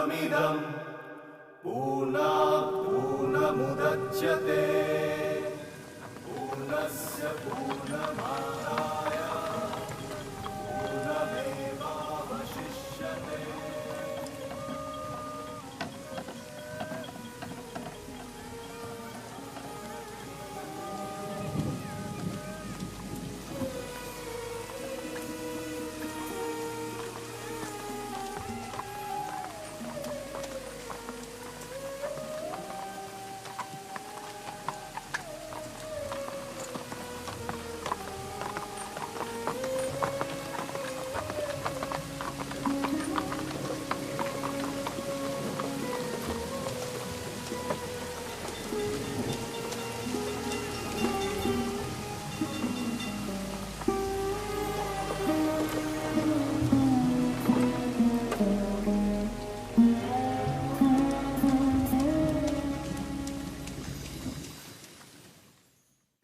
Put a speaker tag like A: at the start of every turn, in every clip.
A: पूर्णमिदं पूर्णात् पूर्णमुदच्यते पूर्णस्य पूर्णमादाय पूर्णमेवावशिष्यते।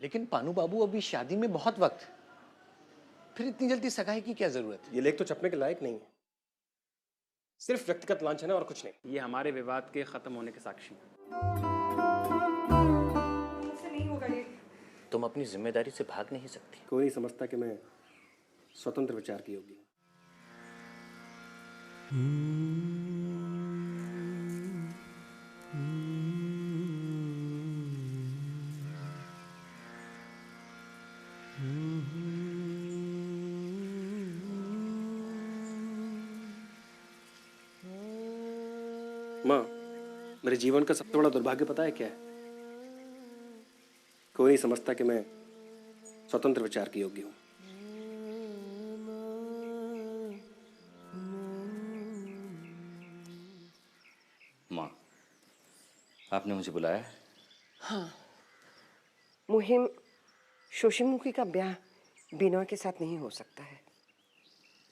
B: लेकिन पानू बाबू, अभी शादी में बहुत वक्त, फिर इतनी जल्दी सगाई की क्या जरूरत है?
C: ये लेख तो छपने के लायक नहीं है, सिर्फ व्यक्तिगत लांछन है और कुछ नहीं।
D: ये हमारे विवाद के खत्म होने के साक्षी हैं।
E: मुझसे नहीं होगा ये।
B: तुम अपनी जिम्मेदारी से भाग नहीं सकती।
C: कोई नहीं समझता कि मैं स्वतंत्र विचार की योग्य हूँ। माँ, मेरे जीवन का सबसे बड़ा दुर्भाग्य पता है क्या है? कोई नहीं समझता कि मैं स्वतंत्र विचार की योग्य हूँ।
F: माँ, आपने मुझे बुलाया है?
E: हाँ, मुहिम शोषिमुखी का ब्याह बिनोय के साथ नहीं हो सकता है।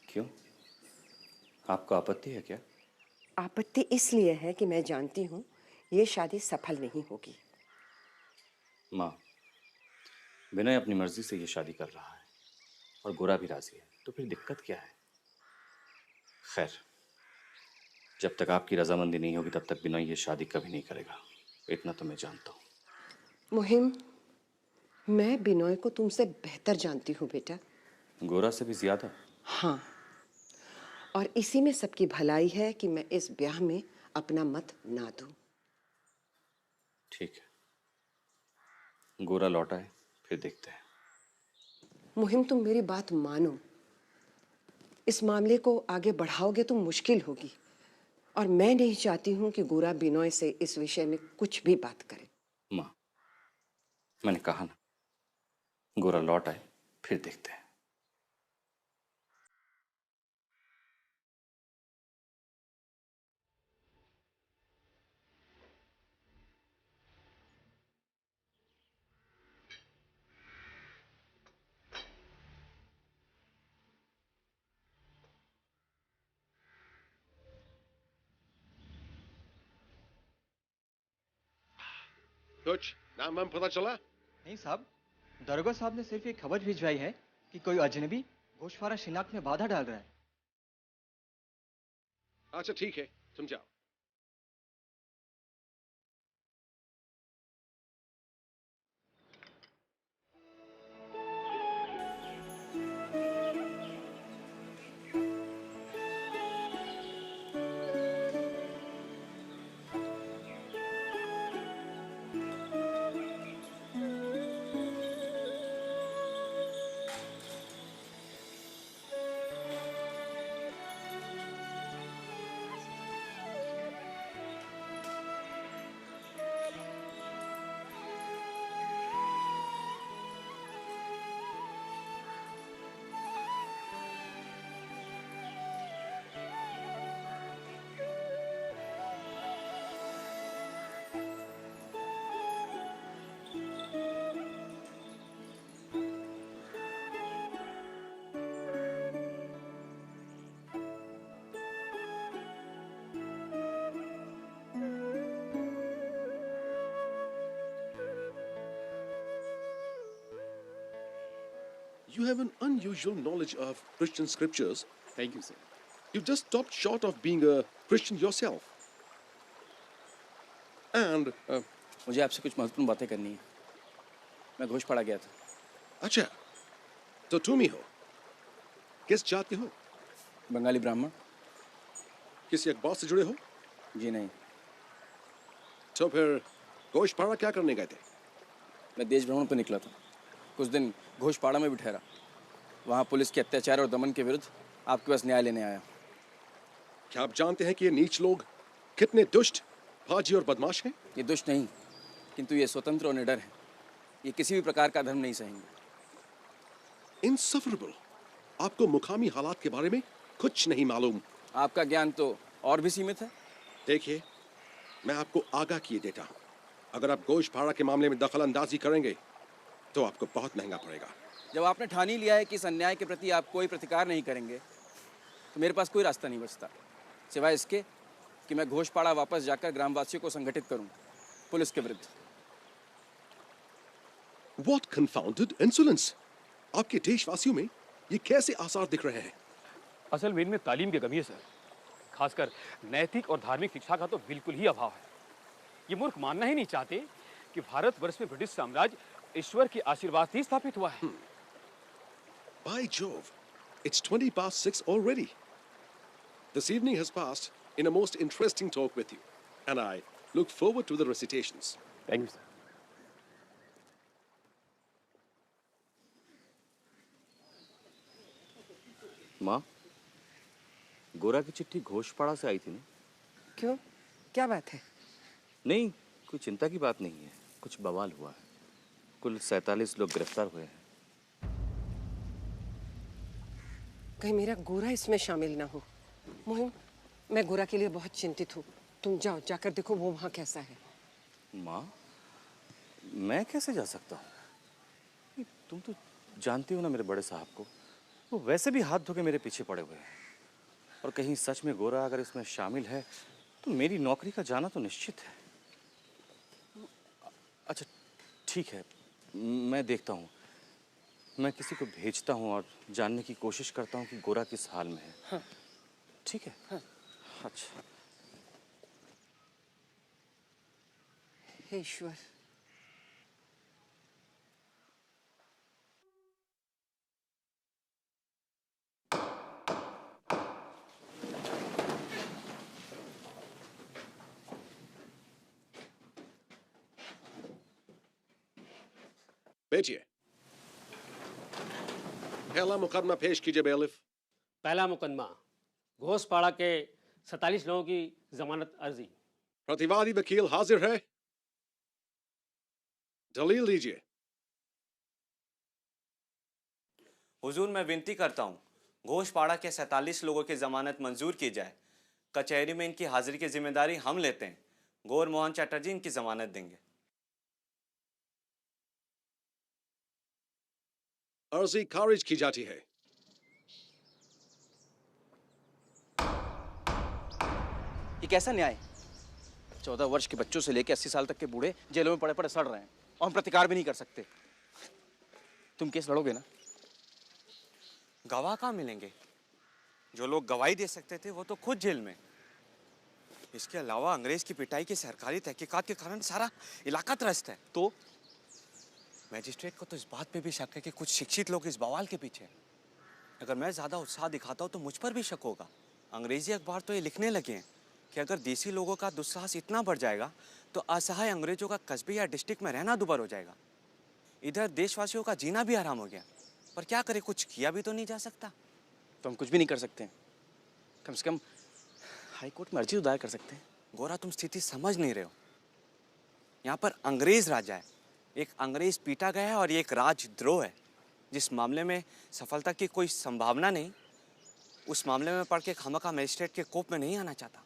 F: क्यों? आपको आपत्ति है क्या?
E: आपत्ति इसलिए है कि मैं जानती हूँ ये शादी सफल नहीं होगी।
F: माँ, विनय अपनी मर्जी से ये शादी कर रहा है और गोरा भी राजी है, तो फिर दिक्कत क्या है? खैर, जब तक आपकी रजामंदी नहीं होगी तब तक विनय ये शादी कभी नहीं करेगा, इतना तो मैं जानता हूँ।
E: मुहिम, मैं बिनोय को तुमसे बेहतर जानती हूँ बेटा।
F: गोरा से भी ज्यादा?
E: हाँ, और इसी में सबकी भलाई है कि मैं इस ब्याह में अपना मत ना दूं।
F: ठीक है, गोरा लौटा है, फिर देखते हैं।
E: मुहिम, तुम मेरी बात मानो। इस मामले को आगे बढ़ाओगे तो मुश्किल होगी, और मैं नहीं चाहती हूं कि गोरा बिनोय से इस विषय में कुछ भी बात करे।
F: माँ, मैंने कहा ना, गोरा लौट आए, फिर देखते हैं।
G: कुछ नाम वाम पता चला?
H: नहीं साहब, दरोगा साहब ने सिर्फ एक खबर भिजवाई है कि कोई अजनबी गोशवारा शिनाख्त में बाधा डाल रहा है।
G: अच्छा ठीक है, तुम जाओ। You have an unusual knowledge of Christian scriptures.
D: Thank you, sir.
G: You've just stopped short of being a Christian yourself. And,
D: मुझे आपसे कुछ महत्वपूर्ण बातें करनी है। मैं घोषपाड़ा गया था।
G: अच्छा, तो तुम ही हो? किस जात के हो?
D: बंगाली ब्राह्मण।
G: किसी अखबार से जुड़े हो?
D: जी नहीं,
G: तो फिर गोशपाड़ा क्या करने गए थे?
D: मैं देश भ्रमण पर निकला था। कुछ दिन घोषपाड़ा में भी ठहरा। वहाँ पुलिस के अत्याचार और दमन के विरुद्ध आपके पास न्याय लेने आया।
G: क्या आप जानते हैं कि ये नीच लोग कितने दुष्ट, फाजी और बदमाश हैं?
D: ये दुष्ट नहीं, किंतु ये स्वतंत्र और निडर है। ये किसी भी प्रकार का धर्म नहीं सहेंगे।
G: Insufferable. आपको मुकामी हालात के बारे में कुछ नहीं मालूम।
D: आपका ज्ञान तो और भी सीमित है।
G: देखिए, मैं आपको आगाह किए देता हूँ, अगर आप गोशपाड़ा के मामले में दखल अंदाजी करेंगे तो आपको बहुत महंगा पड़ेगा।
D: जब आपने ठान ही लिया है कि इस अन्याय के प्रति आप कोई प्रतिकार नहीं करेंगे, तो मेरे पास कोई रास्ता नहीं बचता सिवाय इसके कि मैं घोषपाड़ा वापस जाकर ग्रामवासियों को संगठित करूं पुलिस के विरुद्ध।
G: What confounded insolence! आपके देशवासियों में ये कैसे आसार दिख रहे हैं?
I: असल में इनमें तालीम की कमी है सर। खासकर नैतिक और धार्मिक शिक्षा का तो बिल्कुल ही अभाव है। ये मूर्ख मानना ही नहीं चाहते कि भारतवर्ष में ब्रिटिश साम्राज्य ईश्वर के आशीर्वाद से स्थापित हुआ है।
G: By Jove, it's 20 past 6 already. This evening has passed in a most interesting talk with you, and I look forward to the recitations.
I: Thank you sir.
F: माँ, गोरा की चिट्ठी घोषपाड़ा से आई थी ना?
E: क्यों, क्या बात है?
F: नहीं, कोई चिंता की बात नहीं है। कुछ बवाल हुआ है। कुल 47 लोग गिरफ्तार हुए हैं।
E: कहीं मेरा गोरा इसमें शामिल ना हो। मुहिम, मैं गोरा के लिए बहुत चिंतित हूँ। तुम जाओ, जाकर देखो वो वहाँ कैसा है।
F: माँ, मैं कैसे जा सकता हूँ? तुम तो जानती हो ना मेरे बड़े साहब को। वो वैसे भी हाथ धो के मेरे पीछे पड़े हुए हैं। और कहीं सच में गोरा अगर इसमें शामिल है तो मेरी नौकरी का जाना तो निश्चित है। अच्छा ठीक है, मैं देखता हूँ। मैं किसी को भेजता हूँ और जानने की कोशिश करता हूँ कि गोरा किस हाल में है।
E: हाँ।
F: ठीक है?
E: हाँ।
F: अच्छा।
E: हे ईश्वर,
G: बैठिए। पहला मुकदमा पेश कीजिए बेलिफ।
J: पहला मुकदमा घोषपाड़ा के 47 लोगों की जमानत अर्जी।
G: प्रतिवादी वकील हाजिर है? दलील दीजिए।
K: हुजूर, मैं विनती करता हूँ घोषपाड़ा के 47 लोगों की जमानत मंजूर की जाए। कचहरी में इनकी हाजिरी की जिम्मेदारी हम लेते हैं। गौर मोहन चटर्जी इनकी जमानत देंगे।
G: अर्जी खारिज की जाती है।
D: ये कैसा न्याय? 14 वर्ष के बच्चों से लेकर 80 साल तक के बूढ़े जेलों में पड़े पड़े सड़ रहे हैं और हम प्रतिकार भी नहीं कर सकते। तुम केस लड़ोगे ना?
K: गवाह कहाँ मिलेंगे? जो लोग गवाही दे सकते थे वो तो खुद जेल में। इसके अलावा अंग्रेज की पिटाई की सरकारी तहकीकात के कारण सारा इलाका त्रस्त है।
D: तो
K: मैजिस्ट्रेट को तो इस बात पे भी शक है कि कुछ शिक्षित लोग इस बवाल के पीछे हैं। अगर मैं ज्यादा उत्साह दिखाता हूँ तो मुझ पर भी शक होगा। अंग्रेजी अखबार तो ये लिखने लगे हैं कि अगर देसी लोगों का दुस्साहस इतना बढ़ जाएगा तो असहाय अंग्रेजों का कस्बे या डिस्ट्रिक्ट में रहना दुभर हो जाएगा। इधर देशवासियों का जीना भी आराम हो गया। पर क्या करे, कुछ किया भी तो नहीं जा सकता।
D: तो हम कुछ भी नहीं कर सकते हैं। कम से कम हाई कोर्ट में अर्जी दायर कर सकते हैं।
K: गोरा, तुम स्थिति समझ नहीं रहे हो। यहाँ पर अंग्रेज राजा है, एक अंग्रेज पीटा गया है और ये एक राजद्रोह है। जिस मामले में सफलता की कोई संभावना नहीं, उस मामले में पढ़ के खामखा मजिस्ट्रेट के कोप में नहीं आना चाहता।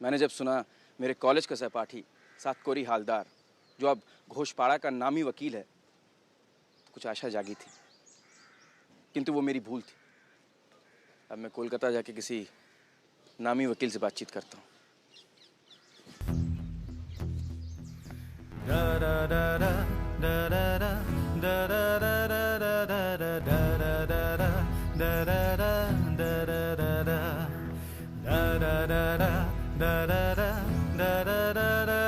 D: मैंने जब सुना मेरे कॉलेज का सहपाठी सातकोरी हालदार, जो अब घोषपाड़ा का नामी वकील है, तो कुछ आशा जागी थी। किंतु वो मेरी भूल थी। अब मैं कोलकाता जाके किसी नामी वकील से बातचीत करता हूँ।
A: da da da da da da da da da da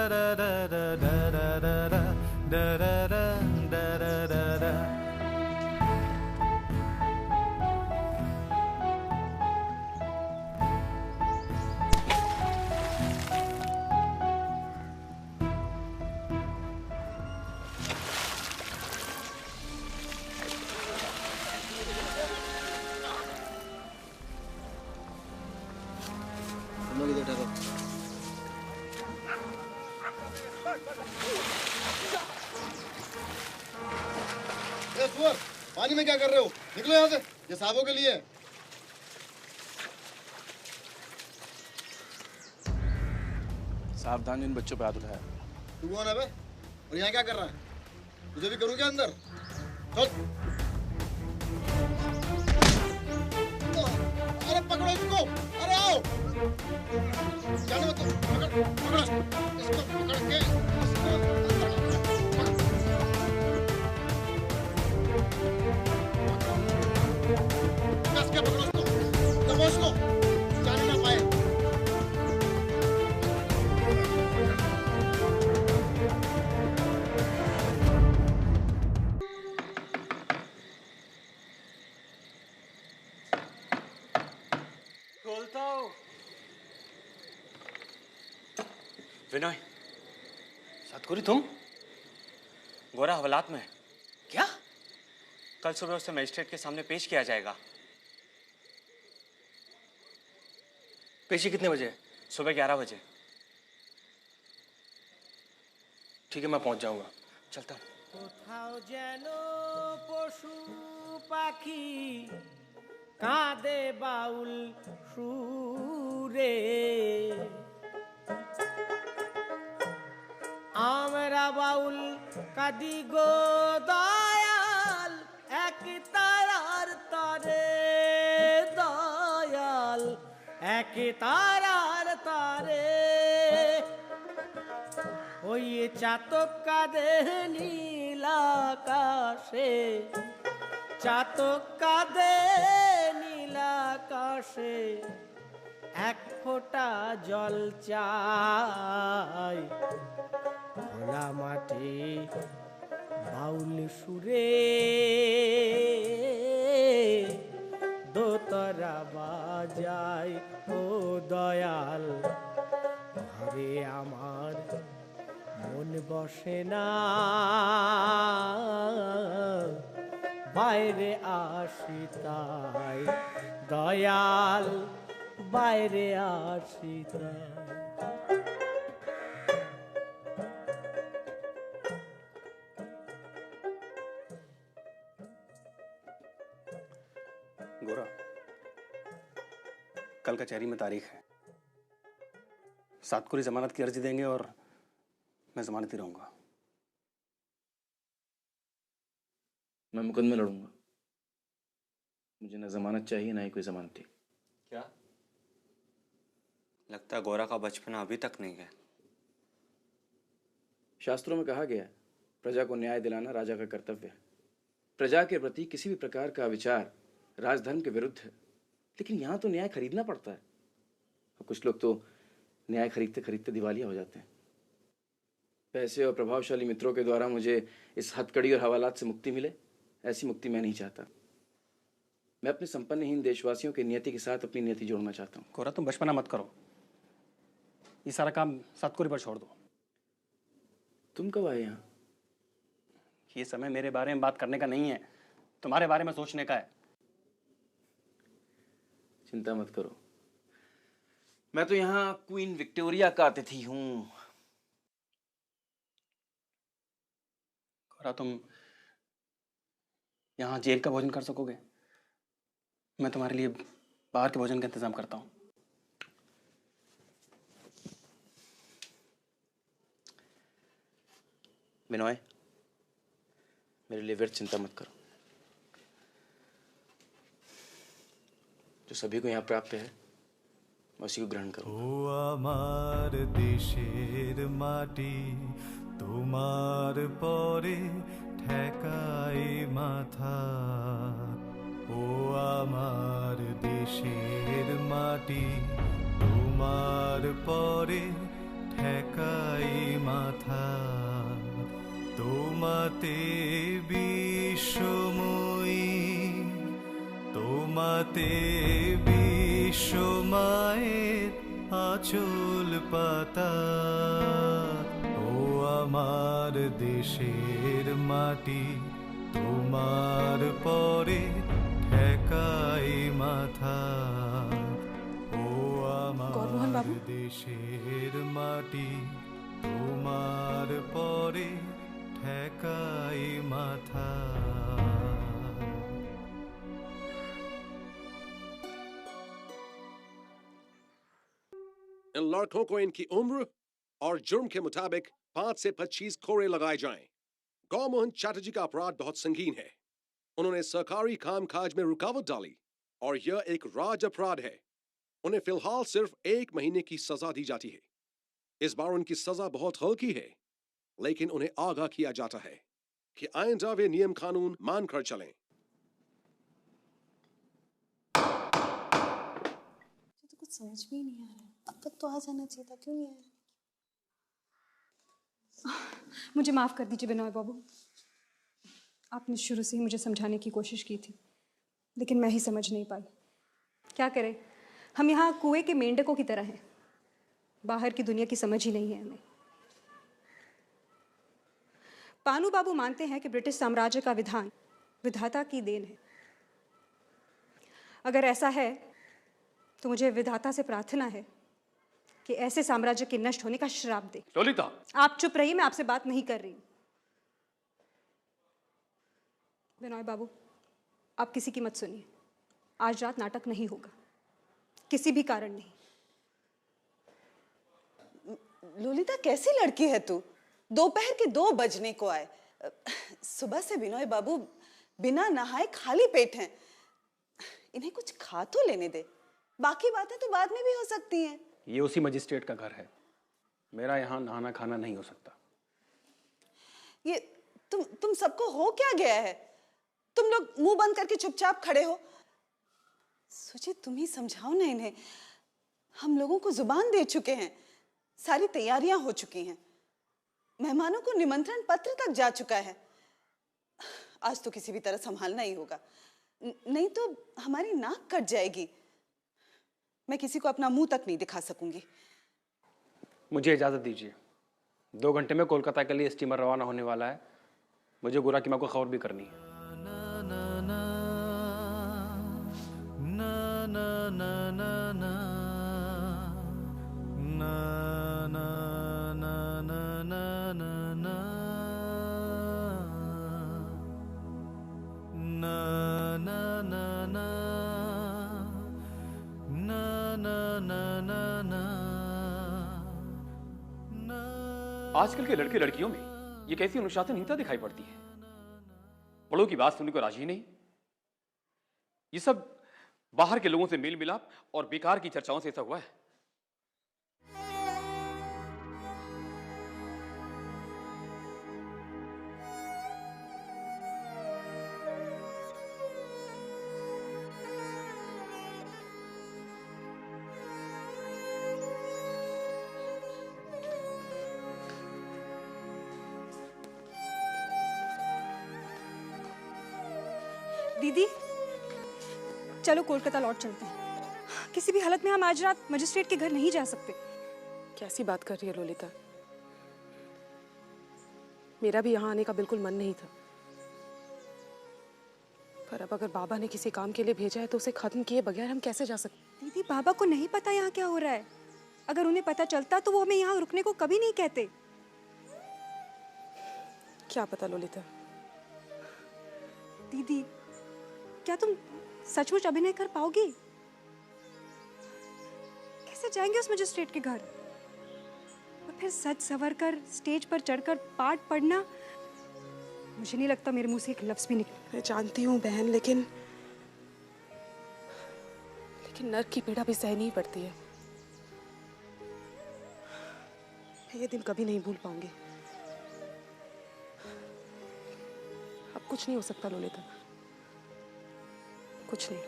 L: पानी में क्या कर रहे हो? निकलो यहाँ से, ये साहबों के लिए है।
D: सावधान, इन बच्चों पे हाथ उठाया।
L: तू कौन है बे? और यहाँ क्या कर रहा है? तुझे भी करूँ क्या अंदर? चल। अरे पकड़ो इसको, अरे आओ। जाने मत दो, पकड़ो इसको पकड़ के इसको अंदर कस के पकड़ो इसको, दबो इसको, जाने ना पाए।
K: खोलता हूँ। विनय,
C: सातकोरी तुम?
K: गोरा हवालात में है।
C: क्या?
K: कल सुबह उसे मजिस्ट्रेट के सामने पेश किया जाएगा।
C: पेशी कितने बजे?
K: सुबह 11 बजे।
C: ठीक है, मैं पहुंच जाऊंगा।
K: चलता हूँ।
M: কোথাও যেন পশু পাখি কাঁদে বাউল সুরে, আমরা বাউল কাঁদি গো দয়াল এক তারার তরে, দয়াল এক তারার তরে। ওই চাতক কাঁদে নীল আকাশে, চাতক কাঁদে নীল আকাশে, এক ফোঁটা জল চাই খোলা মাঠে বাউল সুরে, দোতরা বাজায় ও দয়াল ঘরে আমার মন বসে না, বাইরে আসি তাই দয়াল, বাইরে আসি তাই।
C: गोरा, कल कचहरी में तारीख है। सातकोरी जमानत की अर्जी देंगे और मैं जमानती रहूंगा।
D: मैं मुकदमे लड़ूंगा। मुझे ना जमानत चाहिए ना ही कोई जमानती।
K: क्या लगता है गोरा का बचपना अभी तक नहीं गया?
D: शास्त्रों में कहा गया है, प्रजा को न्याय दिलाना राजा का कर्तव्य है। प्रजा के प्रति किसी भी प्रकार का विचार राजधर्म के विरुद्ध है, लेकिन यहाँ तो न्याय खरीदना पड़ता है। और कुछ लोग तो न्याय खरीदते खरीदते दिवालिया हो जाते हैं। पैसे और प्रभावशाली मित्रों के द्वारा मुझे इस हथकड़ी और हवालात से मुक्ति मिले, ऐसी मुक्ति मैं नहीं चाहता। मैं अपने संपन्नहीन देशवासियों की नियति के साथ अपनी नियति जोड़ना चाहता हूँ।
C: गोरा, तुम बचपना मत करो। ये सारा काम सातकोरी पर छोड़ दो।
D: तुम कब आए यहाँ?
C: ये समय मेरे बारे में बात करने का नहीं है, तुम्हारे बारे में सोचने का है।
D: चिंता मत करो, मैं तो यहाँ क्वीन विक्टोरिया का अतिथि हूँ।
C: गोरा, तुम यहाँ जेल का भोजन कर सकोगे? मैं तुम्हारे लिए बाहर के भोजन का इंतजाम करता हूँ।
D: विनय, मेरे लिए व्यर्थ चिंता मत करो। जो सभी को यहाँ प्राप्त है, मैं उसी को ग्रहण करूँ।
A: ओ आमार देशेर माटी তোমার পরে ঠেকাই মাথা, ও আমার দেশের মাটি তোমার পরে ঠেকাই মাথা, তোমাতে বিশ্বময়ী, তোমাতে বিশ্বমায়ের আঁচল পাতা, আমার দেশের মাটি তোমার পরে ঠেকাই মাথা, ও আমার দেশের মাটি তোমার পরে ঠেকাই মাথা।
G: इन लड़कों को इनकी उम्र और जुर्म के मुताबिक 5 से 25 कोड़े लगाए जाएं। गौमोहन चैटर्जी का अपराध बहुत संगीन है। उन्होंने सरकारी कामकाज में रुकावट डाली और यह एक राज अपराध है। उन्हें फिलहाल सिर्फ 1 महीने की सजा दी जाती है। इस बार उनकी सजा बहुत हल्की है, लेकिन उन्हें आगाह किया जाता है कि आइंदा वे नियम कानून मानकर चलें।
N: तो कुछ समझ में ही नहीं आ रहा। अब तक तो आ जाना चाहिए था, क्यों नहीं आया?
O: मुझे माफ कर दीजिए बिनोय बाबू। आपने शुरू से ही मुझे समझाने की कोशिश की थी, लेकिन मैं ही समझ नहीं पाई। क्या करें, हम यहाँ कुएं के मेंढकों की तरह हैं। बाहर की दुनिया की समझ ही नहीं है हमें। पानू बाबू मानते हैं कि ब्रिटिश साम्राज्य का विधान विधाता की देन है। अगर ऐसा है तो मुझे विधाता से प्रार्थना है कि ऐसे साम्राज्य के नष्ट होने का श्राप दे।
I: ललिता,
O: आप चुप रहिए, मैं आपसे बात नहीं कर रही। बिनोय बाबू, आप किसी की मत सुनिए। आज रात नाटक नहीं होगा, किसी भी कारण नहीं।
N: लोलिता, कैसी लड़की है तू? दोपहर के 2 बजने को आए। सुबह से बिनोय बाबू बिना नहाए खाली पेट हैं। इन्हें कुछ खा तो लेने दे, बाकी बातें तो बाद में भी हो सकती हैं।
C: ये उसी मजिस्ट्रेट का घर है, मेरा यहाँ नहाना खाना नहीं हो सकता।
N: ये तुम सबको हो क्या गया है? तुम लोग मुंह बंद करके चुपचाप खड़े हो। सुजीत, तुम ही समझाओ ना इन्हें। हम लोगों को जुबान दे चुके हैं, सारी तैयारियां हो चुकी हैं, मेहमानों को निमंत्रण पत्र तक जा चुका है। आज तो किसी भी तरह संभालना ही होगा, नहीं तो हमारी नाक कट जाएगी। मैं किसी को अपना मुंह तक नहीं दिखा सकूंगी।
C: मुझे इजाज़त दीजिए। 2 घंटे में कोलकाता के लिए स्टीमर रवाना होने वाला है। मुझे गोरा की माँ को खबर भी करनी है।
I: आजकल के लड़के लड़कियों में ये कैसी अनुशासनहीनता दिखाई पड़ती है। बड़ों की बात सुनने को राजी नहीं। ये सब बाहर के लोगों से मेल मिलाप और बेकार की चर्चाओं से ऐसा हुआ है।
O: दीदी, चलो कोलकाता लौट चलते हैं। किसी भी हालत में हम आज रात मजिस्ट्रेट के घर नहीं जा सकते।
E: कैसी बात कर रही है लोलिता? मेरा भी यहाँ आने का बिल्कुल मन नहीं था, पर अब अगर बाबा ने किसी काम के लिए भेजा है तो उसे खत्म किए बगैर हम कैसे जा सकते?
O: दीदी, बाबा को नहीं पता यहाँ क्या हो रहा है। अगर उन्हें पता चलता तो वो हमें यहाँ रुकने को कभी नहीं कहते।
E: क्या पता लोलिता।
O: दीदी, क्या तुम सचमुच अभिनय कर पाओगी? कैसे जाएंगे उस मजिस्ट्रेट के घर और फिर सज सवर कर स्टेज पर चढ़कर पाठ पढ़ना? मुझे नहीं लगता मेरे मुंह से एक लफ्ज भी निकले।
E: मैं जानती हूँ बहन, लेकिन नर्क की पीड़ा भी सहनी ही पड़ती है। मैं ये दिन कभी नहीं भूल पाऊंगी। अब कुछ नहीं हो सकता लोलिता, कुछ नहीं।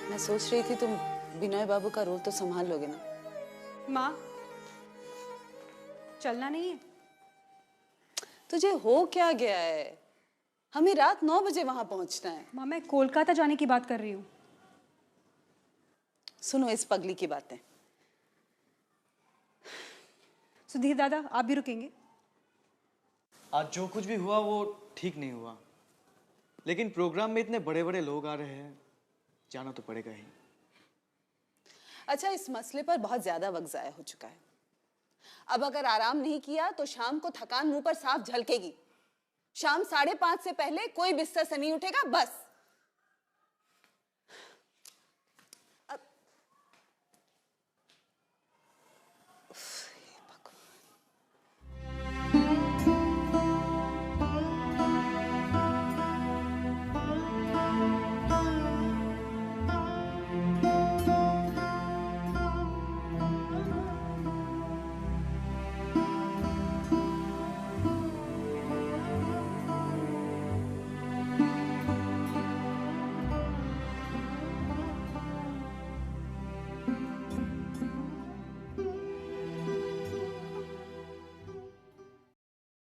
N: मैं सोच रही थी तुम बिनोय बाबू का रोल तो संभाल लोगे ना।
O: माँ, चलना नहीं है?
N: तुझे हो क्या गया है? हमें रात 9 बजे वहां पहुंचना है।
O: माँ, मैं कोलकाता जाने की बात कर रही हूँ।
N: सुनो इस पगली की बातें।
O: सुधीर दादा, आप भी रुकेंगे?
H: आज जो कुछ भी हुआ वो ठीक नहीं हुआ, लेकिन प्रोग्राम में इतने बड़े बड़े लोग आ रहे हैं, जाना तो पड़ेगा ही।
N: अच्छा, इस मसले पर बहुत ज्यादा वक्त जाया हो चुका है। अब अगर आराम नहीं किया तो शाम को थकान मुंह पर साफ झलकेगी। शाम 5:30 से पहले कोई बिस्तर से नहीं उठेगा, बस।